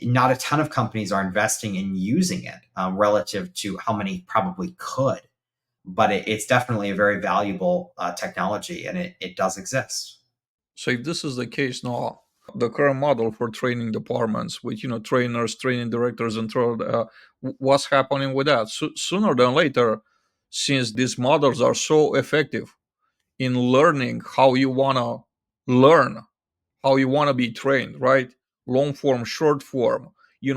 Not a ton of companies are investing in using it relative to how many probably could, but it's definitely a very valuable technology, and it does exist. So if this is the case now, the current model for training departments with trainers, training directors, and what's happening with that? Sooner than later, since these models are so effective in learning how you wanna learn, how you wanna be trained, right? Long form, short form,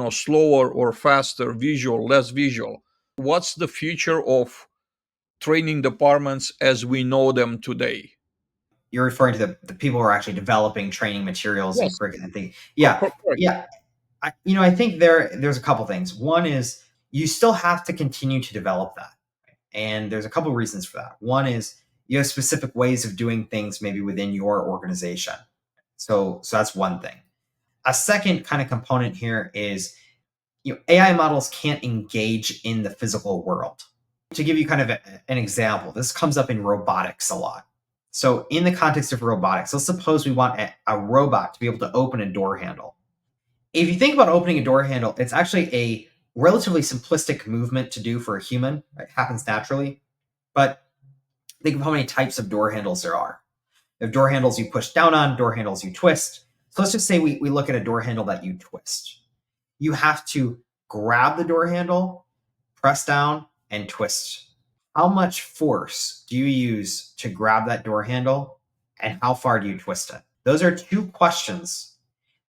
slower or faster, visual, less visual. What's the future of training departments as we know them today? You're referring to the people who are actually developing training materials and Yes, curriculum and things. Yeah, correct. yeah. I think there's a couple things. One is you still have to continue to develop that, right? And there's a couple of reasons for that. One is you have specific ways of doing things maybe within your organization. So that's one thing. A second kind of component here is AI models can't engage in the physical world. To give you kind of an example, this comes up in robotics a lot. So in the context of robotics, let's suppose we want a robot to be able to open a door handle. If you think about opening a door handle, it's actually a relatively simplistic movement to do for a human. It happens naturally. But think of how many types of door handles there are. You have door handles you push down on, door handles you twist. So let's just say we look at a door handle that you twist. You have to grab the door handle, press down, and twist. How much force do you use to grab that door handle, and how far do you twist it? Those are two questions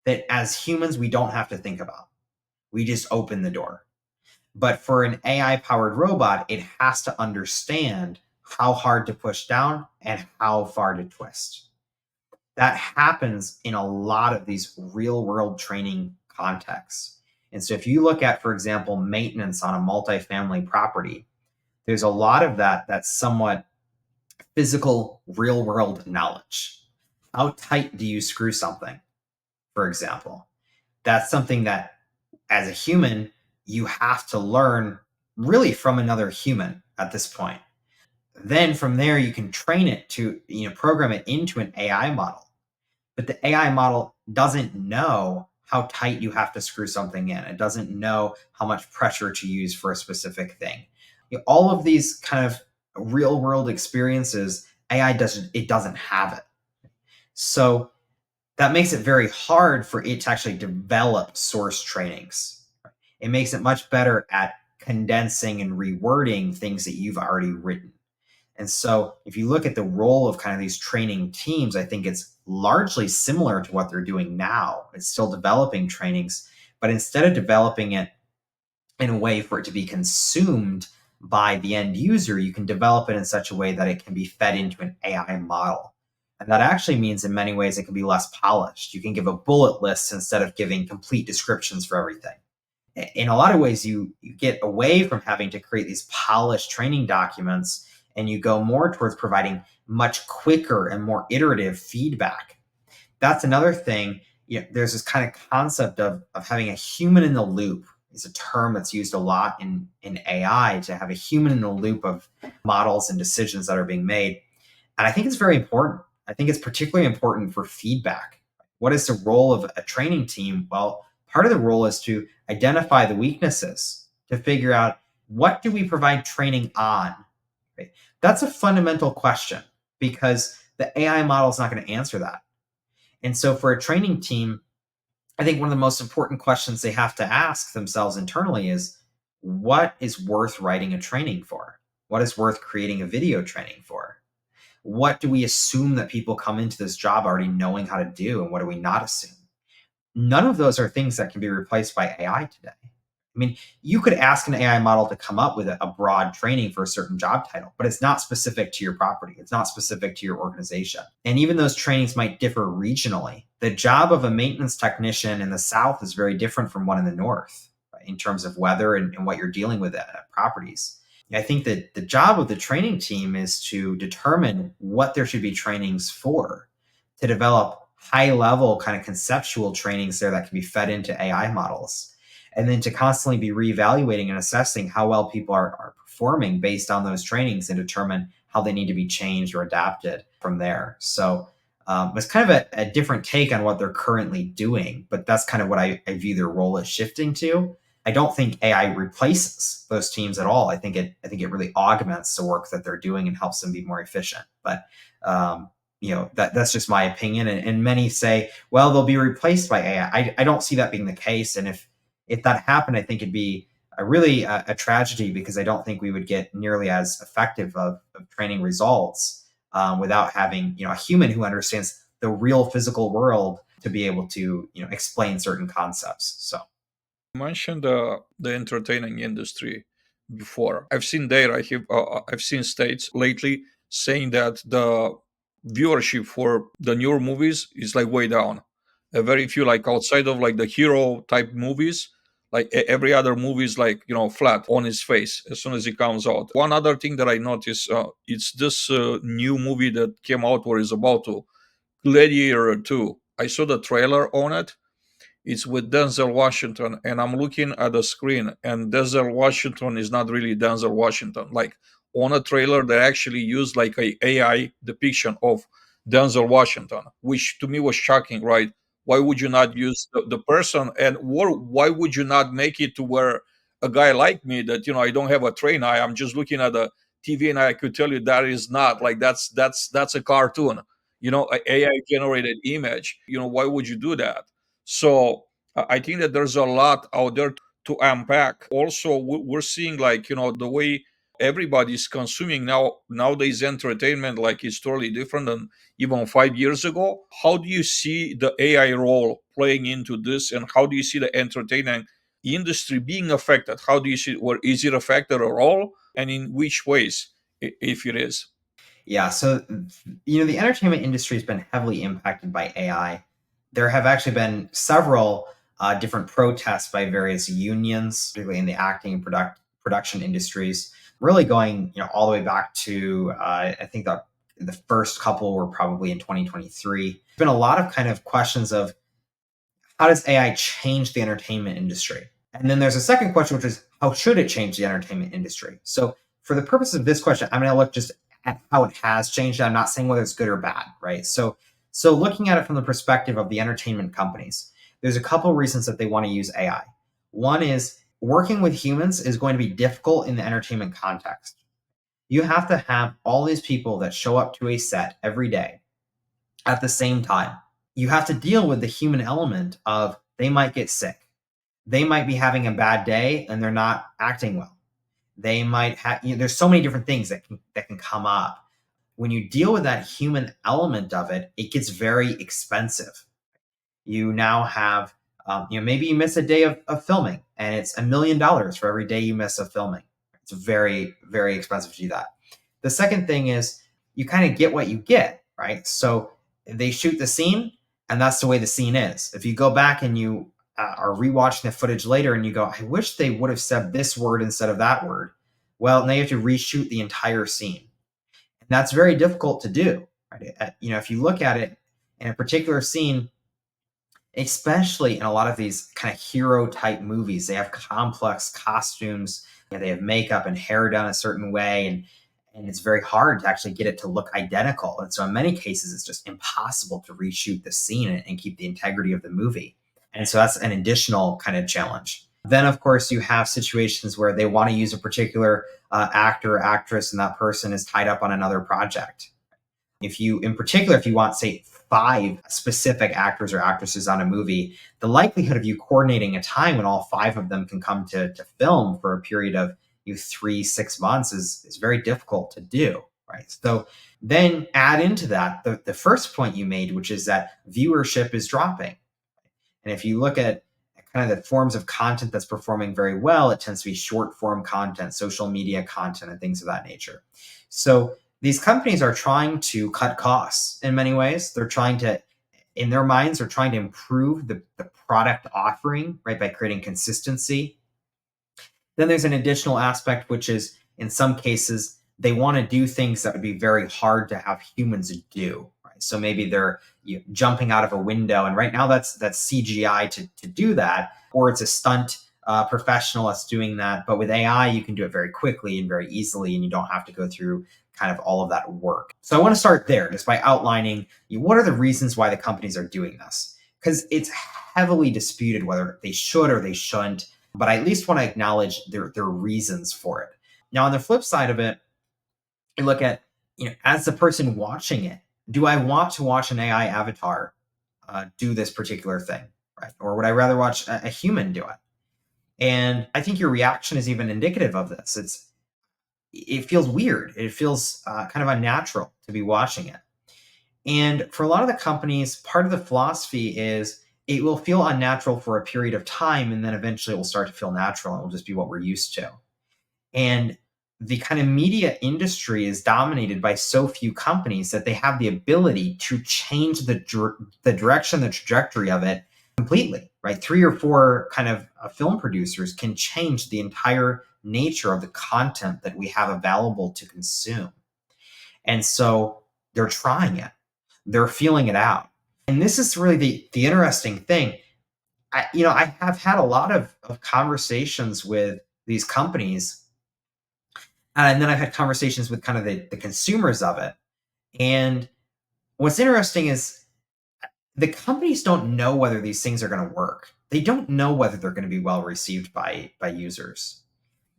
that as humans, we don't have to think about. We just open the door. But for an AI powered robot, it has to understand how hard to push down and how far to twist. That happens in a lot of these real world training contexts. And so if you look at, for example, maintenance on a multifamily property, there's a lot of that's somewhat physical real world knowledge. How tight do you screw something, for example? That's something that, as a human, you have to learn really from another human at this point. Then from there, you can train it to, program it into an AI model. But the AI model doesn't know how tight you have to screw something in. It doesn't know how much pressure to use for a specific thing. All of these kind of real world experiences, AI doesn't have it. So that makes it very hard for it to actually develop source trainings. It makes it much better at condensing and rewording things that you've already written. And so if you look at the role of kind of these training teams, I think it's largely similar to what they're doing now. It's still developing trainings, but instead of developing it in a way for it to be consumed by the end user, you can develop it in such a way that it can be fed into an AI model. And that actually means in many ways it can be less polished. You can give a bullet list instead of giving complete descriptions for everything. In a lot of ways, you get away from having to create these polished training documents, and you go more towards providing much quicker and more iterative feedback. That's another thing. There's this kind of concept of having a human in the loop. Is a term that's used a lot in AI, to have a human in the loop of models and decisions that are being made. And I think it's very important. I think it's particularly important for feedback. What is the role of a training team? Well, part of the role is to identify the weaknesses, to figure out, what do we provide training on? Right? That's a fundamental question, because the AI model is not going to answer that. And so for a training team, I think one of the most important questions they have to ask themselves internally is, what is worth writing a training for? What is worth creating a video training for? What do we assume that people come into this job already knowing how to do, and what do we not assume? None of those are things that can be replaced by AI today. I mean, you could ask an AI model to come up with a broad training for a certain job title, but it's not specific to your property. It's not specific to your organization. And even those trainings might differ regionally. The job of a maintenance technician in the South is very different from one in the North, right, in terms of weather and what you're dealing with at properties. I think that the job of the training team is to determine what there should be trainings for, to develop high level kind of conceptual trainings there that can be fed into AI models, and then to constantly be reevaluating and assessing how well people are performing based on those trainings, and determine how they need to be changed or adapted from there. So it's kind of a different take on what they're currently doing, but that's kind of what I view their role as shifting to. I don't think AI replaces those teams at all. I think it really augments the work that they're doing and helps them be more efficient. But that's just my opinion. And many say, well, they'll be replaced by AI. I don't see that being the case. And if that happened, I think it'd be a tragedy, because I don't think we would get nearly as effective of training results without having a human who understands the real physical world to be able to explain certain concepts. So. Mentioned the entertaining industry before. I've seen data. I've seen states lately saying that the viewership for the newer movies is like way down. Very few, like outside of like the hero type movies, like every other movie is like flat on his face as soon as it comes out. One other thing that I noticed, it's this new movie that came out where it's about to Gladiator 2. I saw the trailer on it. It's with Denzel Washington, and I'm looking at the screen, and Denzel Washington is not really Denzel Washington. Like on a trailer, they actually used like a AI depiction of Denzel Washington, which to me was shocking. Right? Why would you not use the person, and why would you not make it to where a guy like me that I don't have a trained eye, I'm just looking at the TV, and I could tell you that is not like that's a cartoon, a AI generated image. Why would you do that? So I think that there's a lot out there to unpack. Also, we're seeing like the way everybody's consuming nowadays entertainment, like it's totally different than even 5 years ago. How do you see the AI role playing into this, and how do you see the entertainment industry being affected? How do you see, or is it affected at all, and in which ways, if it is? Yeah, so the entertainment industry has been heavily impacted by AI. There have actually been several different protests by various unions, particularly in the acting and production industries, really going all the way back to I think the The first couple were probably in 2023. There's been a lot of kind of questions of how does AI change the entertainment industry? And then there's a second question, which is how should it change the entertainment industry? So for the purpose of this question, I'm going to look just at how it has changed. I'm not saying whether it's good or bad, right? So looking at it from the perspective of the entertainment companies, there's a couple of reasons that they want to use AI. One is working with humans is going to be difficult in the entertainment context. You have to have all these people that show up to a set every day at the same time. You have to deal with the human element of they might get sick. They might be having a bad day and they're not acting well. They might have, there's so many different things that can come up. When you deal with that human element of it, it gets very expensive. You now have, maybe you miss a day of filming and it's $1 million for every day you miss of filming. It's very, very expensive to do that. The second thing is you kind of get what you get, right? So they shoot the scene and that's the way the scene is. If you go back and you are rewatching the footage later and you go, I wish they would have said this word instead of that word. Well, now you have to reshoot the entire scene. And that's very difficult to do, right? If you look at it in a particular scene, especially in a lot of these kind of hero type movies, they have complex costumes, they have makeup and hair done a certain way, and it's very hard to actually get it to look identical. And so in many cases, it's just impossible to reshoot the scene and keep the integrity of the movie. And so that's an additional kind of challenge. Then, of course, you have situations where they want to use a particular actor or actress, and that person is tied up on another project. If you want, say, 5 specific actors or actresses on a movie, the likelihood of you coordinating a time when all 5 of them can come to film for a period of 3-6 months is very difficult to do, right? So then add into that the first point you made, which is that viewership is dropping. And if you look at kind of the forms of content that's performing very well, it tends to be short form content, social media content, and things of that nature. So these companies are trying to cut costs in many ways. They're trying to, in their minds, they're trying to improve the product offering, right, by creating consistency. Then there's an additional aspect, which is in some cases, they want to do things that would be very hard to have humans do. Right? So maybe they're jumping out of a window, and right now that's CGI to do that, or it's a stunt professional that's doing that. But with AI, you can do it very quickly and very easily, and you don't have to go through kind of all of that work. So I want to start there just by outlining what are the reasons why the companies are doing this, because it's heavily disputed whether they should or they shouldn't. But I at least want to acknowledge their reasons for it. Now, on the flip side of it, you look at, as the person watching it, do I want to watch an AI avatar do this particular thing, right? Or would I rather watch a human do it? And I think your reaction is even indicative of this. It feels weird. It feels kind of unnatural to be watching it. And for a lot of the companies, part of the philosophy is it will feel unnatural for a period of time, and then eventually it will start to feel natural and it will just be what we're used to. And the kind of media industry is dominated by so few companies that they have the ability to change the direction, the trajectory of it completely, right? 3 or 4 kind of film producers can change the entire nature of the content that we have available to consume. And so they're trying it. They're feeling it out. And this is really the interesting thing. I have had a lot of conversations with these companies, and then I've had conversations with kind of the consumers of it. And what's interesting is the companies don't know whether these things are going to work. They don't know whether they're going to be well received by users.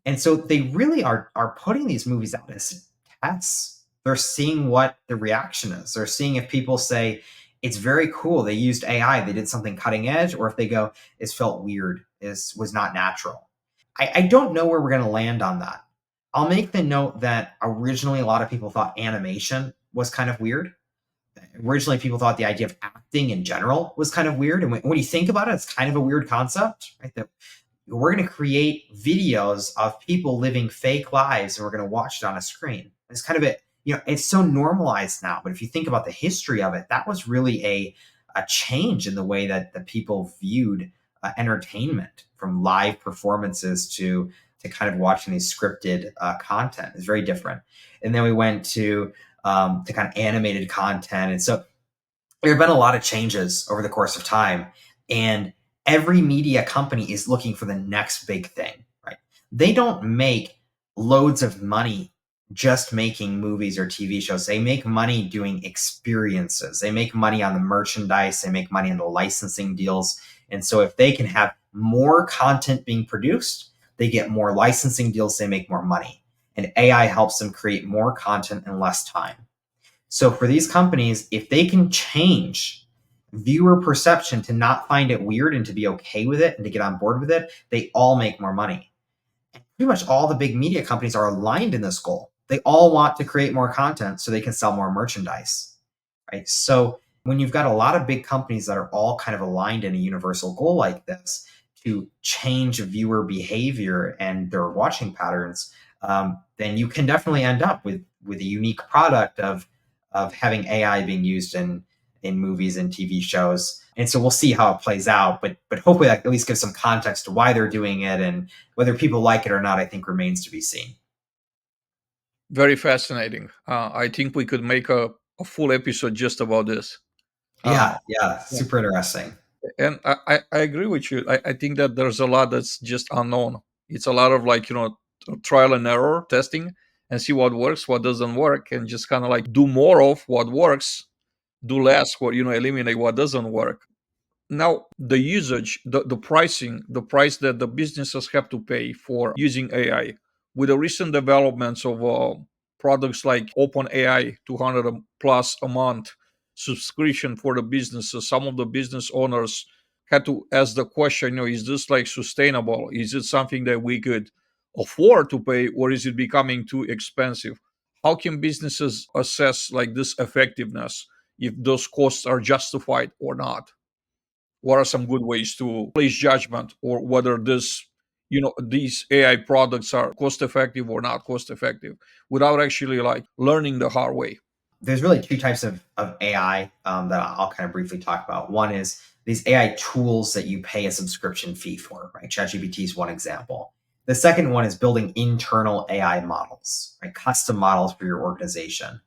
And so they really are putting these movies out as tests. They're seeing what the reaction is. They're seeing if people say, it's very cool, they used AI, they did something cutting edge, or if they go, it felt weird, was not natural. I don't know where we're going to land on that. I'll make the note that originally a lot of people thought animation was kind of weird. Originally, people thought the idea of acting in general was kind of weird. And when you think about it, it's kind of a weird concept, right? That we're going to create videos of people living fake lives and we're going to watch it on a screen. It's kind of it's so normalized now. But if you think about the history of it, that was really a change in the way that the people viewed entertainment, from live performances to kind of watching these scripted content. It's very different. And then we went to to kind of animated content. And so there have been a lot of changes over the course of time, and every media company is looking for the next big thing, right? They don't make loads of money just making movies or TV shows. They make money doing experiences. They make money on the merchandise. They make money on the licensing deals. And so if they can have more content being produced, they get more licensing deals, they make more money. And AI helps them create more content in less time. So for these companies, if they can change viewer perception to not find it weird and to be okay with it and to get on board with it, they all make more money. And pretty much all the big media companies are aligned in this goal. They all want to create more content so they can sell more merchandise, right? So when you've got a lot of big companies that are all kind of aligned in a universal goal like this to change viewer behavior and their watching patterns, then you can definitely end up with a unique product of having AI being used in movies and TV shows. And so we'll see how it plays out, but hopefully that at least gives some context to why they're doing it, and whether people like it or not, I think remains to be seen. Very fascinating. I think we could make a full episode just about this. Yeah, Uh, yeah, yeah. super interesting. And I agree with you. I think that there's a lot that's just unknown. It's a lot of like, trial and error testing and see what works, what doesn't work, and just kind of like do more of what works, do less what, eliminate what doesn't work. Now, the usage, the pricing, the price that the businesses have to pay for using AI, with the recent developments of products like OpenAI, 200 plus a month subscription for the businesses, some of the business owners had to ask the question, is this like sustainable? Is it something that we could afford to pay, or is it becoming too expensive? How can businesses assess like this effectiveness, if those costs are justified or not? What are some good ways to place judgment, or whether these AI products are cost effective or not cost effective, without actually like learning the hard way? There's really two types of AI that I'll kind of briefly talk about. One is these AI tools that you pay a subscription fee for, right? ChatGPT is one example. The second one is building internal AI models, right? Custom models for your organization.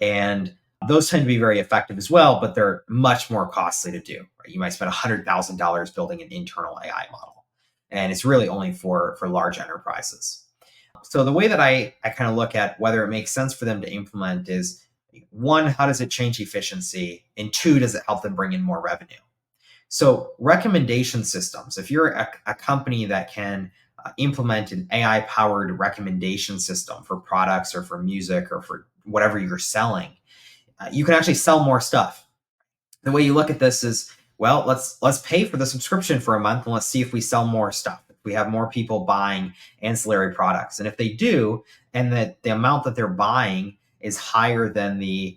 And those tend to be very effective as well, but they're much more costly to do. Right? You might spend $100,000 building an internal AI model, and it's really only for large enterprises. So the way that I kind of look at whether it makes sense for them to implement is, one, how does it change efficiency? And two, does it help them bring in more revenue? So recommendation systems, if you're a company that can implement an AI powered recommendation system for products or for music or for whatever you're selling, you can actually sell more stuff. The way you look at this is, well, let's pay for the subscription for a month and let's see if we sell more stuff. If we have more people buying ancillary products, and if they do, and that the amount that they're buying is higher than the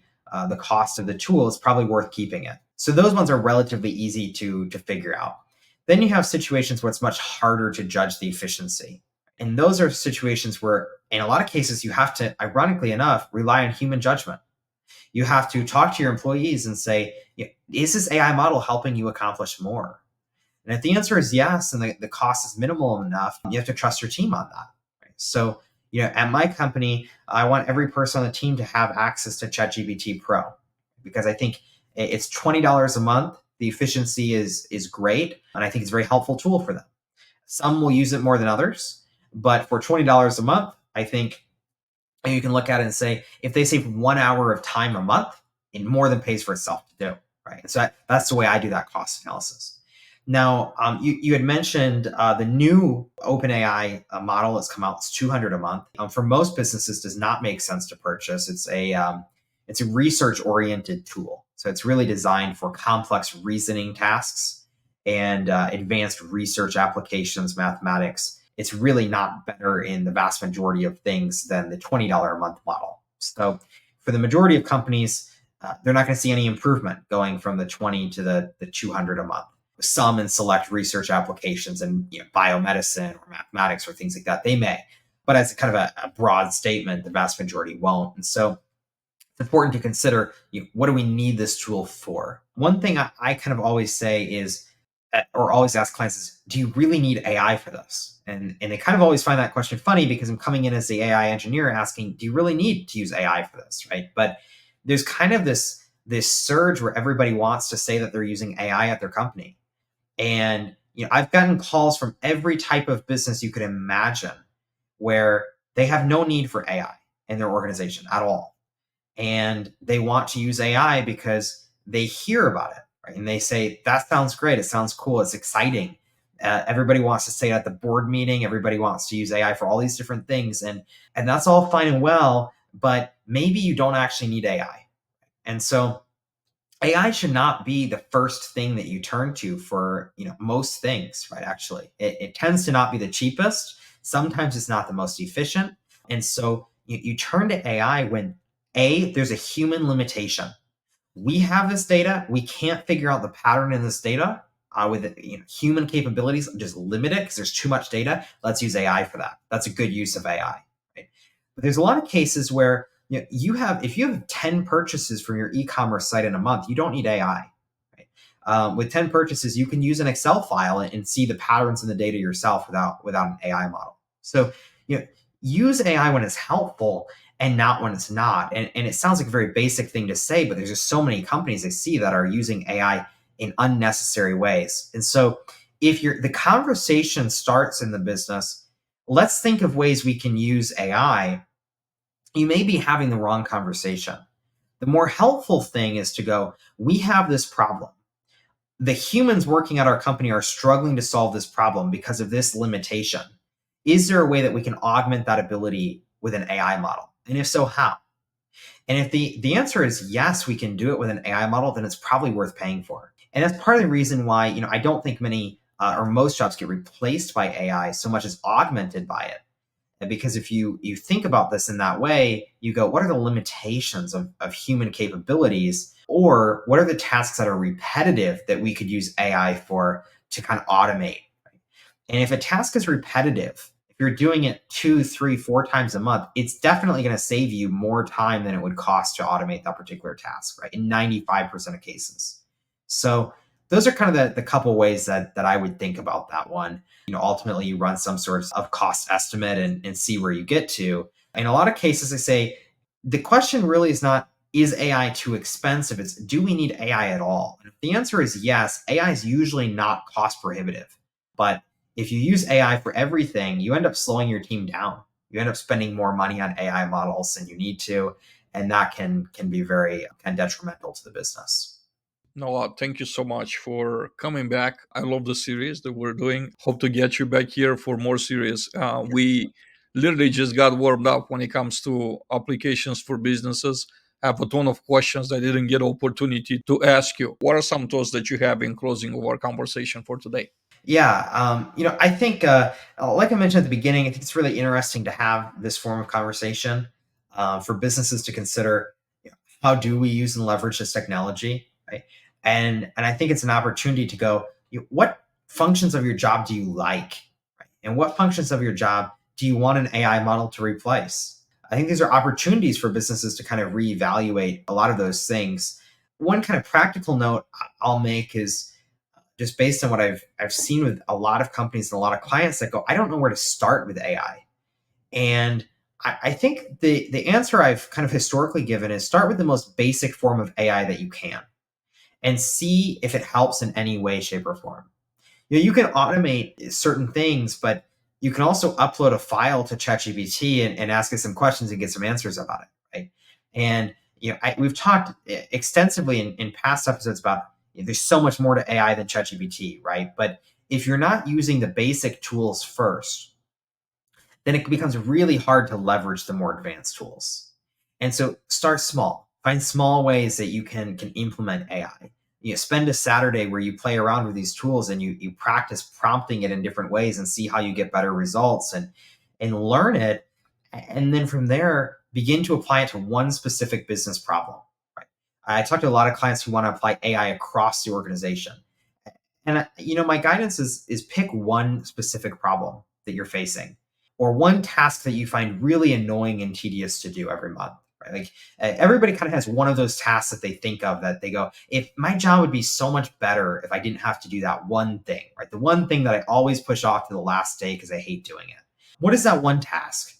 cost of the tool, it's probably worth keeping it. So those ones are relatively easy to figure out. Then you have situations where it's much harder to judge the efficiency. And those are situations where, in a lot of cases, you have to, ironically enough, rely on human judgment. You have to talk to your employees and say, is this AI model helping you accomplish more? And if the answer is yes, and the cost is minimal enough, you have to trust your team on that. Right? So, at my company, I want every person on the team to have access to ChatGPT Pro, because I think it's $20 a month. The efficiency is great, and I think it's a very helpful tool for them. Some will use it more than others, but for $20 a month, I think you can look at it and say, if they save 1 hour of time a month, it more than pays for itself to do, right? So that's the way I do that cost analysis. Now, you had mentioned the new OpenAI model that's come out. It's $200 a month. For most businesses, does not make sense to purchase. It's a research-oriented tool, so it's really designed for complex reasoning tasks and advanced research applications, mathematics. It's really not better in the vast majority of things than the $20 a month model. So, for the majority of companies, they're not going to see any improvement going from the 20 to the 200 a month. Some in select research applications and biomedicine or mathematics or things like that, they may, but as kind of a broad statement, the vast majority won't. And so it's important to consider, what do we need this tool for? One thing I kind of always say is, or always ask clients is, do you really need AI for this? And they kind of always find that question funny because I'm coming in as the AI engineer asking, do you really need to use AI for this, right? But there's kind of this surge where everybody wants to say that they're using AI at their company. And I've gotten calls from every type of business you could imagine where they have no need for AI in their organization at all. And they want to use AI because they hear about it, right? And they say, that sounds great. It sounds cool. It's exciting. Everybody wants to say it at the board meeting. Everybody wants to use AI for all these different things. And that's all fine and well, but maybe you don't actually need AI. And so AI should not be the first thing that you turn to for most things, right? Actually, it tends to not be the cheapest. Sometimes it's not the most efficient, and so you turn to AI when there's a human limitation. We have this data, we can't figure out the pattern in this data with human capabilities. Just limit it because there's too much data. Let's use AI for that. That's a good use of AI, right? But there's a lot of cases where if you have 10 purchases from your e-commerce site in a month, you don't need AI. Right? With 10 purchases, you can use an Excel file and see the patterns in the data yourself without an AI model. So use AI when it's helpful and not when it's not. And it sounds like a very basic thing to say, but there's just so many companies I see that are using AI in unnecessary ways. And so if the conversation starts in the business, let's think of ways we can use AI. You may be having the wrong conversation. The more helpful thing is to go, we have this problem. The humans working at our company are struggling to solve this problem because of this limitation. Is there a way that we can augment that ability with an AI model? And if so, how? And if the answer is yes, we can do it with an AI model, then it's probably worth paying for. And that's part of the reason why I don't think many or most jobs get replaced by AI so much as augmented by it. Because if you think about this in that way, you go, what are the limitations of human capabilities? Or what are the tasks that are repetitive that we could use AI for to kind of automate? Right? And if a task is repetitive, if you're doing it 2, 3, 4 times a month, it's definitely going to save you more time than it would cost to automate that particular task, right? In 95% of cases. So those are kind of the couple ways that I would think about that one. Ultimately you run some sort of cost estimate and see where you get to. In a lot of cases, I say the question really is not, is AI too expensive? It's, do we need AI at all? And if the answer is yes, AI is usually not cost prohibitive. But if you use AI for everything, you end up slowing your team down. You end up spending more money on AI models than you need to. And that can be very detrimental to the business. Noah, thank you so much for coming back. I love the series that we're doing. Hope to get you back here for more series. We literally just got warmed up when it comes to applications for businesses. I have a ton of questions I didn't get opportunity to ask you. What are some thoughts that you have in closing of our conversation for today? Yeah, I think, like I mentioned at the beginning, I think it's really interesting to have this form of conversation for businesses to consider. How do we use and leverage this technology, right? And I think it's an opportunity to go, what functions of your job do you like, right? And what functions of your job do you want an AI model to replace? I think these are opportunities for businesses to kind of reevaluate a lot of those things. One kind of practical note I'll make is just based on what I've seen with a lot of companies and a lot of clients that go, I don't know where to start with AI. And I think the answer I've kind of historically given is start with the most basic form of AI that you can and see if it helps in any way, shape, or form. You can automate certain things, but you can also upload a file to ChatGPT and ask it some questions and get some answers about it, right? And we've talked extensively in past episodes about there's so much more to AI than ChatGPT, right? But if you're not using the basic tools first, then it becomes really hard to leverage the more advanced tools. And so start small. Find small ways that you can implement AI. Spend a Saturday where you play around with these tools and you practice prompting it in different ways and see how you get better results and learn it. And then from there, begin to apply it to one specific business problem. Right? I talk to a lot of clients who want to apply AI across the organization. And my guidance is pick one specific problem that you're facing or one task that you find really annoying and tedious to do every month. right? Like everybody kind of has one of those tasks that they think of that they go, if my job would be so much better if I didn't have to do that one thing, right? The one thing that I always push off to the last day because I hate doing it. What is that one task?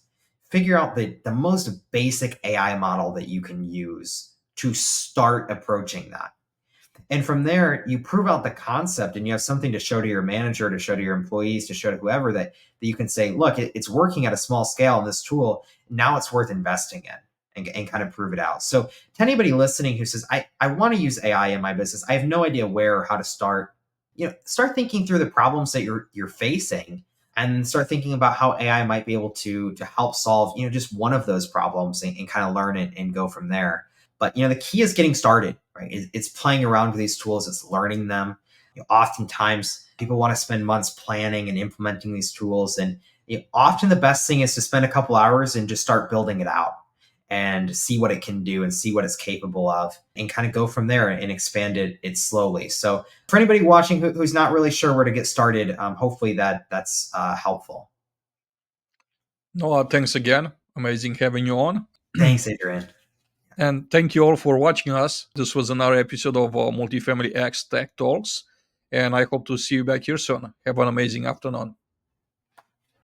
Figure out the most basic AI model that you can use to start approaching that. And from there, you prove out the concept and you have something to show to your manager, to show to your employees, to show to whoever that you can say, look, it's working at a small scale in this tool. Now it's worth investing in and kind of prove it out. So to anybody listening who says, I want to use AI in my business, I have no idea where or how to start, start thinking through the problems that you're facing and start thinking about how AI might be able to help solve, just one of those problems and kind of learn it and go from there. But the key is getting started, right? It's playing around with these tools, it's learning them. Oftentimes, people want to spend months planning and implementing these tools, and often the best thing is to spend a couple hours and just start building it out and see what it can do and see what it's capable of, and kind of go from there and expand it slowly. So, for anybody watching who's not really sure where to get started, hopefully that's helpful. No, thanks again. Amazing having you on. Thanks, Adrian. And thank you all for watching us. This was another episode of Multifamily X Tech Talks. And I hope to see you back here soon. Have an amazing afternoon.